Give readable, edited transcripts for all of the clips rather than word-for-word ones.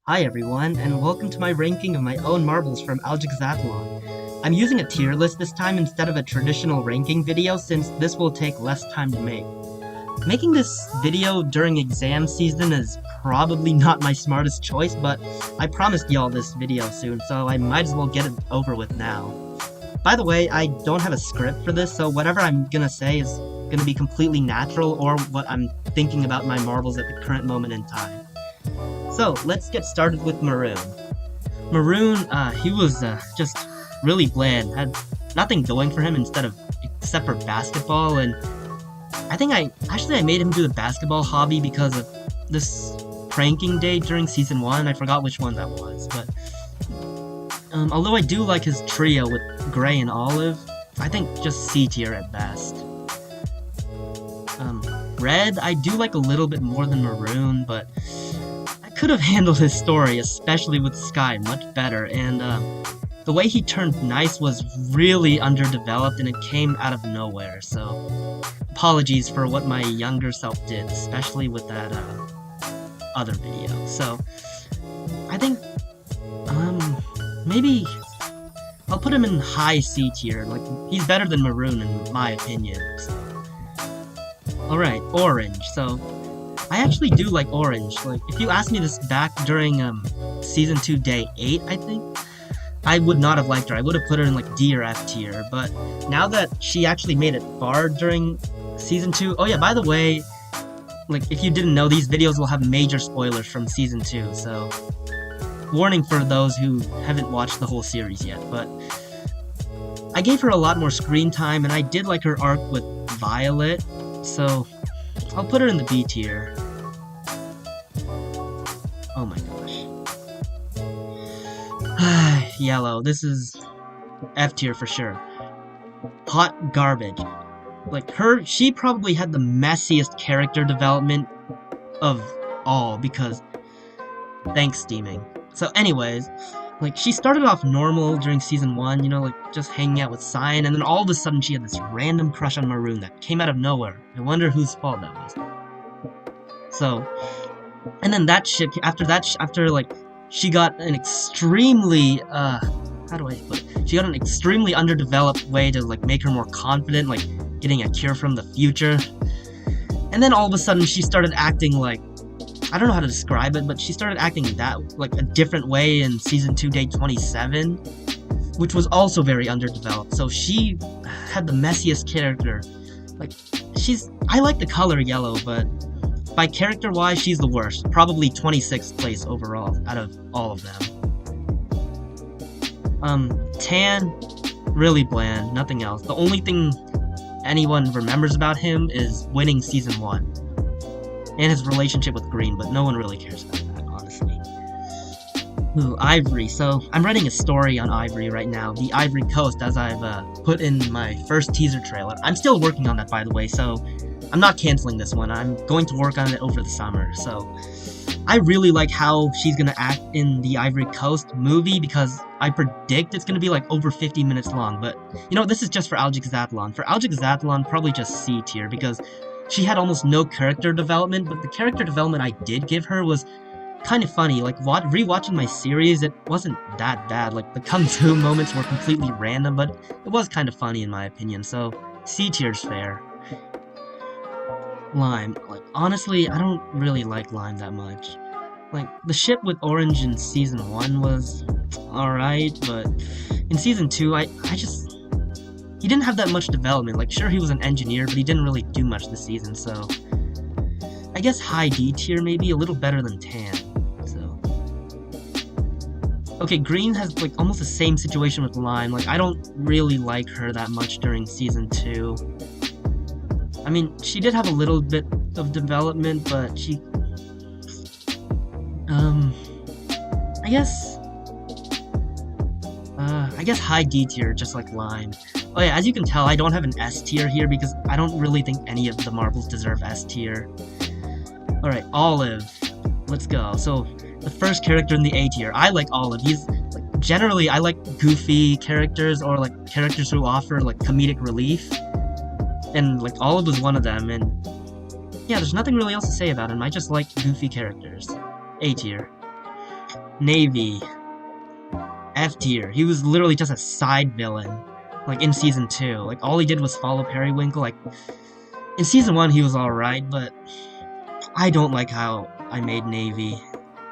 Hi everyone, and welcome to my ranking of my own marbles from Algicosathlon. I'm using a tier list this time instead of a traditional ranking video since this will take less time to make. Making this video during exam season is probably not my smartest choice, but I promised y'all this video soon, so I might as well get it over with now. By the way, I don't have a script for this, so whatever I'm gonna say is gonna be completely natural or what I'm thinking about my marbles at the current moment in time. So, let's get started with Maroon. Maroon, he was just really bland, had nothing going for him except for basketball, and I made him do the basketball hobby because of this pranking day during Season 1, I forgot which one that was, but although I do like his trio with Gray and Olive, I think just C tier at best. Red, I do like a little bit more than Maroon, but could have handled his story, especially with Sky, much better, and the way he turned nice was really underdeveloped and it came out of nowhere, so apologies for what my younger self did, especially with that other video. So I think maybe I'll put him in high C tier, like he's better than Maroon in my opinion. So. Alright, Orange. So I actually do like Orange. Like, if you asked me this back during Season 2 Day 8, I think, I would not have liked her. I would have put her in like D or F tier, but now that she actually made it far during Season 2... Oh yeah, by the way, like, if you didn't know, these videos will have major spoilers from Season 2, so warning for those who haven't watched the whole series yet, but I gave her a lot more screen time, and I did like her arc with Violet, so I'll put her in the B tier. Oh my gosh. Yellow. This is F tier for sure. Hot garbage. Like, she probably had the messiest character development of all, because thanks, steaming. So anyways, like, she started off normal during Season 1, you know, like, just hanging out with Cyan, and then all of a sudden she had this random crush on Maroon that came out of nowhere. I wonder whose fault that was. So, and then that shit, after, like, she got an extremely, how do I put it? She got an extremely underdeveloped way to, like, make her more confident, like, getting a cure from the future. And then all of a sudden she started acting like, I don't know how to describe it, but she started acting that, like, a different way in Season 2 Day 27, which was also very underdeveloped. So she had the messiest character. Like, I like the color yellow, but by character-wise, she's the worst. Probably 26th place overall, out of all of them. Tan, really bland, nothing else. The only thing anyone remembers about him is winning Season 1. And his relationship with Green, but no one really cares about that, honestly. Ooh, Ivory. So, I'm writing a story on Ivory right now, the Ivory Coast, as I've put in my first teaser trailer. I'm still working on that, by the way, so I'm not canceling this one. I'm going to work on it over the summer, so I really like how she's gonna act in the Ivory Coast movie, because I predict it's gonna be like over 50 minutes long, but, you know, this is just for Algicosathlon. For Algicosathlon, probably just C tier, because she had almost no character development, but the character development I did give her was kind of funny. Like, rewatching my series, it wasn't that bad. Like, the Kung Fu moments were completely random, but it was kind of funny in my opinion, so C tier's fair. Lime. Like, honestly, I don't really like Lime that much. Like, the ship with Orange in Season 1 was alright, but in Season 2, he didn't have that much development. Like, sure, he was an engineer, but he didn't really do much this season, so I guess high D tier, maybe, a little better than Tan, so. Okay, Green has, like, almost the same situation with Lime. Like, I don't really like her that much during Season 2. I mean, she did have a little bit of development, but she... I guess high D tier, just like Lime. Oh yeah, as you can tell, I don't have an S tier here because I don't really think any of the marbles deserve S tier. Alright, Olive. Let's go. So, the first character in the A tier. I like Olive. Generally, I like goofy characters, or like characters who offer like comedic relief. And like Olive was one of them, and yeah, there's nothing really else to say about him. I just like goofy characters. A tier. Navy, F tier. He was literally just a side villain, like in season 2. Like all he did was follow Periwinkle. Like in season 1 he was alright, but I don't like how I made Navy.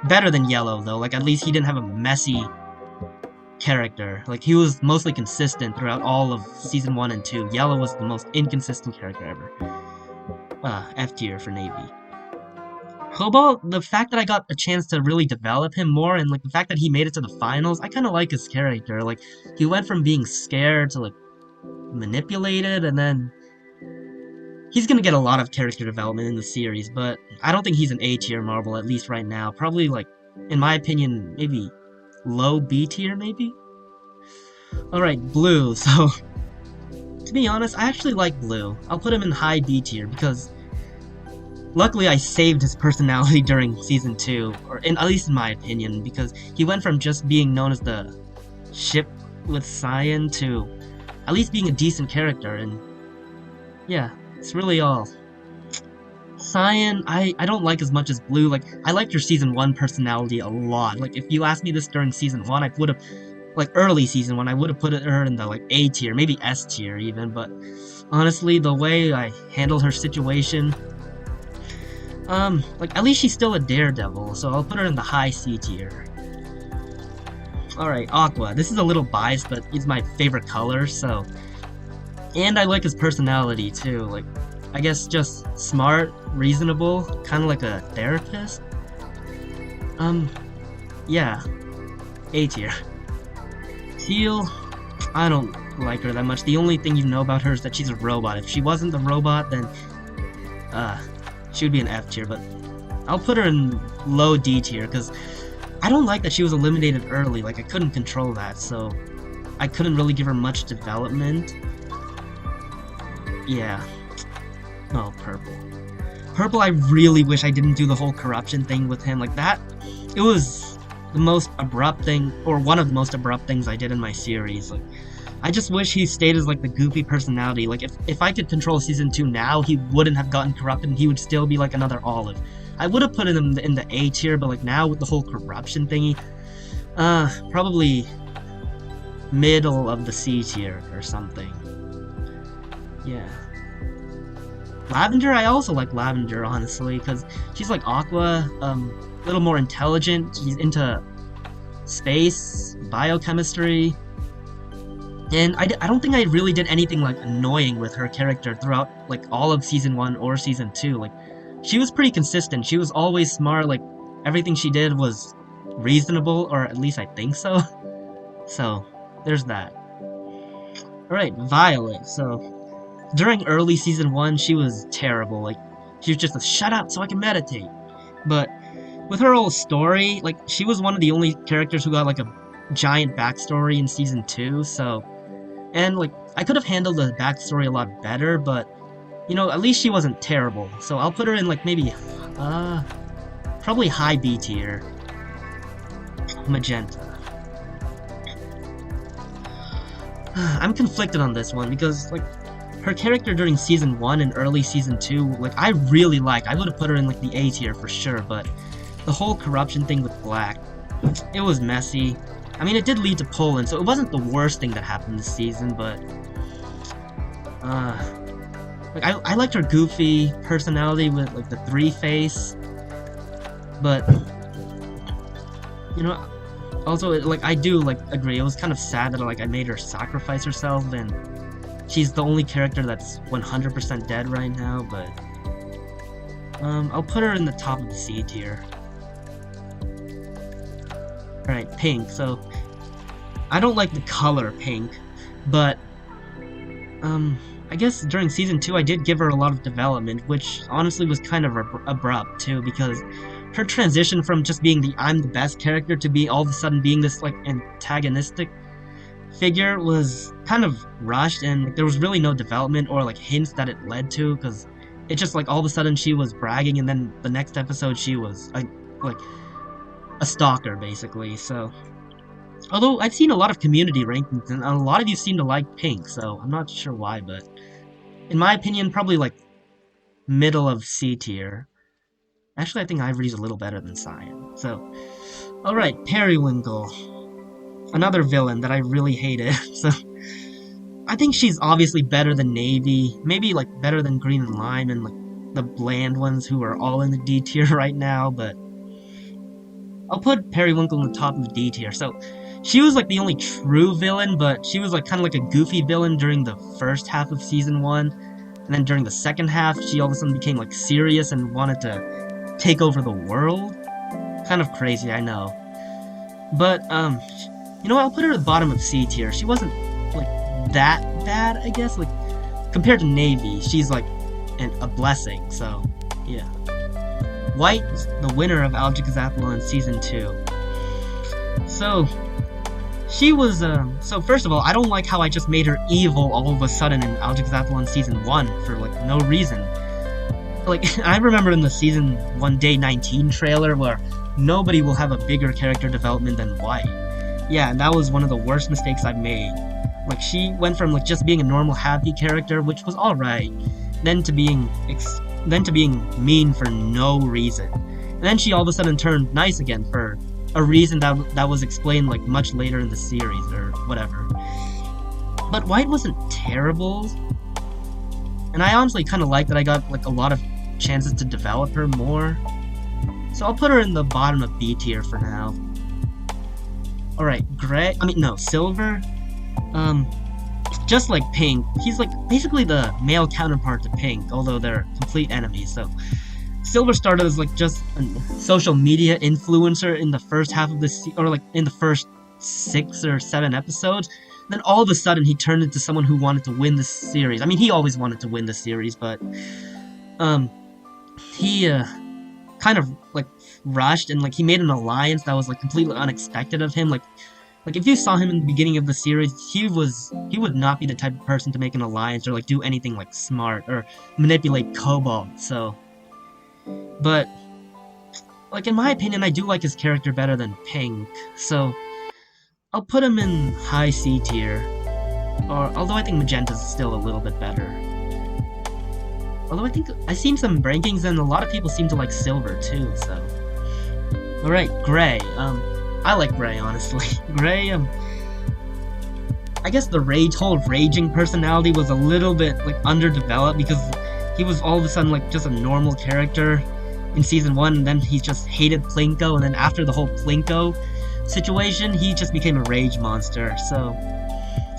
Better than Yellow though, like at least he didn't have a messy character. Like he was mostly consistent throughout all of season 1 and 2. Yellow was the most inconsistent character ever. F tier for Navy. Cobalt, the fact that I got a chance to really develop him more, and like the fact that he made it to the finals, I kind of like his character. Like he went from being scared to like manipulated, and then he's gonna get a lot of character development in the series. But I don't think he's an A tier marble, at least right now. Probably like, in my opinion, maybe low B tier, maybe. All right, Blue. So to be honest, I actually like Blue. I'll put him in high B tier because luckily I saved his personality during season 2, or at least in my opinion, because he went from just being known as the ship with Cyan to at least being a decent character, and yeah, it's really all. Cyan, I don't like as much as Blue. Like, I liked her season 1 personality a lot. Like, if you asked me this during season 1, I would have, like, early season 1, I would have put her in the, like, A tier, maybe S tier even, but honestly, the way I handled her situation, like, at least she's still a daredevil, so I'll put her in the high C tier. Alright, Aqua. This is a little biased, but he's my favorite color, so... And I like his personality, too. Like, I guess just smart, reasonable, kind of like a therapist. Yeah. A tier. Teal, I don't like her that much. The only thing you know about her is that she's a robot. If she wasn't the robot, then, she would be an F tier, but I'll put her in low D tier, because I don't like that she was eliminated early. Like, I couldn't control that, so I couldn't really give her much development. Yeah. Oh, Purple. Purple, I really wish I didn't do the whole corruption thing with him. Like, that, it was the most abrupt thing, or one of the most abrupt things I did in my series. Like, I just wish he stayed as, like, the goofy personality. Like, if I could control Season 2 now, he wouldn't have gotten corrupted, and he would still be, like, another Olive. I would have put him in the A tier, but, like, now with the whole corruption thingy, probably middle of the C tier or something. Yeah. Lavender, I also like Lavender, honestly, because she's like Aqua, a little more intelligent. She's into space, biochemistry, and I don't think I really did anything, like, annoying with her character throughout, like, all of Season 1 or Season 2. Like, she was pretty consistent. She was always smart. Like, everything she did was reasonable, or at least I think so. So, there's that. Alright, Violet. So, during early Season 1, she was terrible. Like, she was just a shut up so I can meditate. But with her whole story, like, she was one of the only characters who got, like, a giant backstory in Season 2, so... And, like, I could have handled the backstory a lot better, but, you know, at least she wasn't terrible. So I'll put her in, like, maybe, probably high B tier. Magenta. I'm conflicted on this one, because, like, her character during Season 1 and early Season 2, like, I really liked. I would have put her in, like, the A tier for sure, but the whole corruption thing with Black, it was messy. I mean, it did lead to Poland, so it wasn't the worst thing that happened this season, but... like, I liked her goofy personality with, like, the 3-face, but... You know, also, like, I do, like, agree, it was kind of sad that, like, I made her sacrifice herself, and she's the only character that's 100% dead right now, but... I'll put her in the top of the C tier. Alright, Pink. So, I don't like the color Pink, but, I guess during Season 2 I did give her a lot of development, which honestly was kind of abrupt, too, because her transition from just being the I'm the best character to be all of a sudden being this, like, antagonistic figure was kind of rushed, and like, there was really no development or, like, hints that it led to, because it just, like, all of a sudden she was bragging, and then the next episode she was, like, a stalker, basically, so... Although, I've seen a lot of community rankings, and a lot of you seem to like Pink, so I'm not sure why, but... In my opinion, probably, like, middle of C tier. Actually, I think Ivory's a little better than Cyan, so... Alright, Periwinkle. Another villain that I really hated. So I think she's obviously better than Navy, maybe like better than Green and Lime and like the bland ones who are all in the D tier right now, but I'll put Periwinkle in the top of the D tier. So she was like the only true villain, but she was like kind of like a goofy villain during the first half of season 1, and then during the second half, she all of a sudden became like serious and wanted to take over the world. Kind of crazy, I know. But you know what? I'll put her at the bottom of C tier. She wasn't like that bad, I guess. Like compared to Navy, she's like a blessing. So yeah. White is the winner of Algicosathlon Season 2. So, she was, so first of all, I don't like how I just made her evil all of a sudden in Algicosathlon Season 1 for, like, no reason. Like, I remember in the Season 1 Day 19 trailer where nobody will have a bigger character development than White. Yeah, and that was one of the worst mistakes I've made. Like, she went from, like, just being a normal happy character, which was alright, then to being mean for no reason. And then she all of a sudden turned nice again for a reason that was explained like much later in the series or whatever. But White wasn't terrible. And I honestly kind of like that I got like a lot of chances to develop her more. So I'll put her in the bottom of B tier for now. Alright, Silver. Just like Pink, he's like basically the male counterpart to Pink, although they're complete enemies. So Silver started as like just a social media influencer in the first half of this, or like in the first 6 or 7 episodes. Then all of a sudden he turned into someone who wanted to win the series. I mean, he always wanted to win the series, but he kind of like rushed and like he made an alliance that was like completely unexpected of him. Like if you saw him in the beginning of the series, he would not be the type of person to make an alliance or like do anything like smart or manipulate Cobalt. So, but like in my opinion, I do like his character better than Pink. So I'll put him in high C tier. Or although I think Magenta's still a little bit better. Although I think I've seen some rankings and a lot of people seem to like Silver too. So, all right, Gray. I like Gray, honestly. Gray, I guess the whole raging personality was a little bit, like, underdeveloped because he was all of a sudden, like, just a normal character in Season 1, and then he just hated Plinko, and then after the whole Plinko situation, he just became a rage monster, so...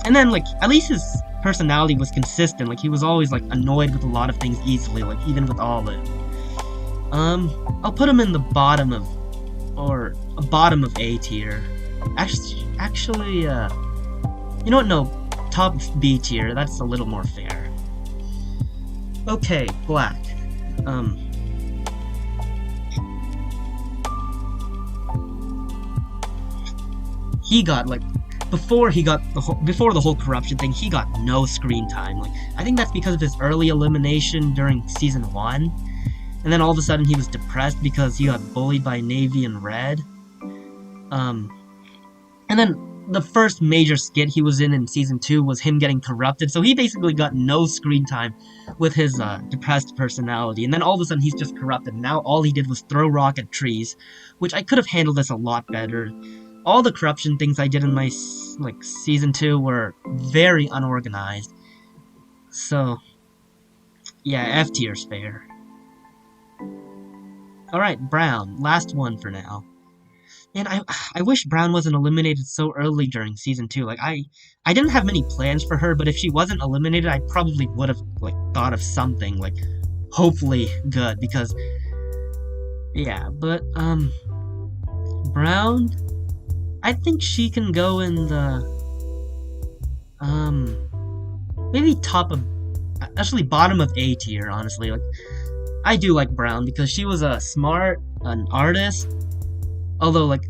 And then, like, at least his personality was consistent, like, he was always, like, annoyed with a lot of things easily, like, even with Olive. I'll put him in the bottom of A tier. Actually, you know what? No, top of B tier. That's a little more fair. Okay, Black. He got like before the whole corruption thing, he got no screen time. Like I think that's because of his early elimination during season 1. And then all of a sudden he was depressed because he got bullied by Navy and Red. And then the first major skit he was in season 2 was him getting corrupted, so he basically got no screen time with his depressed personality. And then all of a sudden he's just corrupted. Now all he did was throw rock at trees, which I could have handled this a lot better. All the corruption things I did in my season 2 were very unorganized. So yeah, F tier's fair. Alright, Brown. Last one for now. And I wish Brown wasn't eliminated so early during Season 2. Like, I didn't have many plans for her, but if she wasn't eliminated, I probably would have, like, thought of something, like, hopefully good, because... Yeah, but, Brown... I think she can go in the... maybe top of... Actually, bottom of A tier, honestly. Like, I do like Brown because she was smart, an artist. Although, like,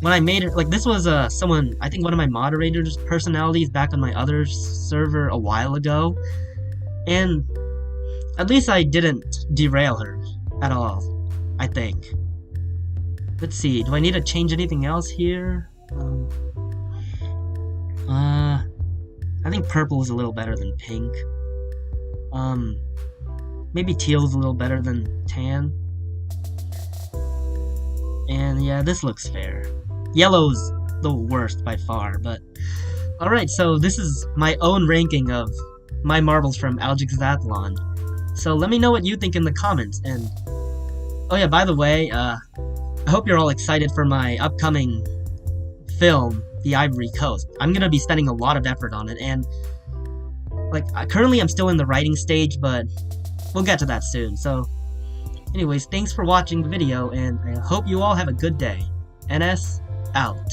when I made her, like, this was someone, I think one of my moderators' personalities back on my other server a while ago. And at least I didn't derail her at all, I think. Let's see, do I need to change anything else here? I think purple is a little better than pink. Maybe teal is a little better than tan. And And yeah, this looks fair. Yellow's the worst by far, but... Alright, so this is my own ranking of my marbles from Algicosathlon. So let me know what you think in the comments, and... Oh yeah, by the way, I hope you're all excited for my upcoming film, The Ivory Coast. I'm gonna be spending a lot of effort on it, and... Like, currently I'm still in the writing stage, but we'll get to that soon, so... Anyways, thanks for watching the video, and I hope you all have a good day. NS, out.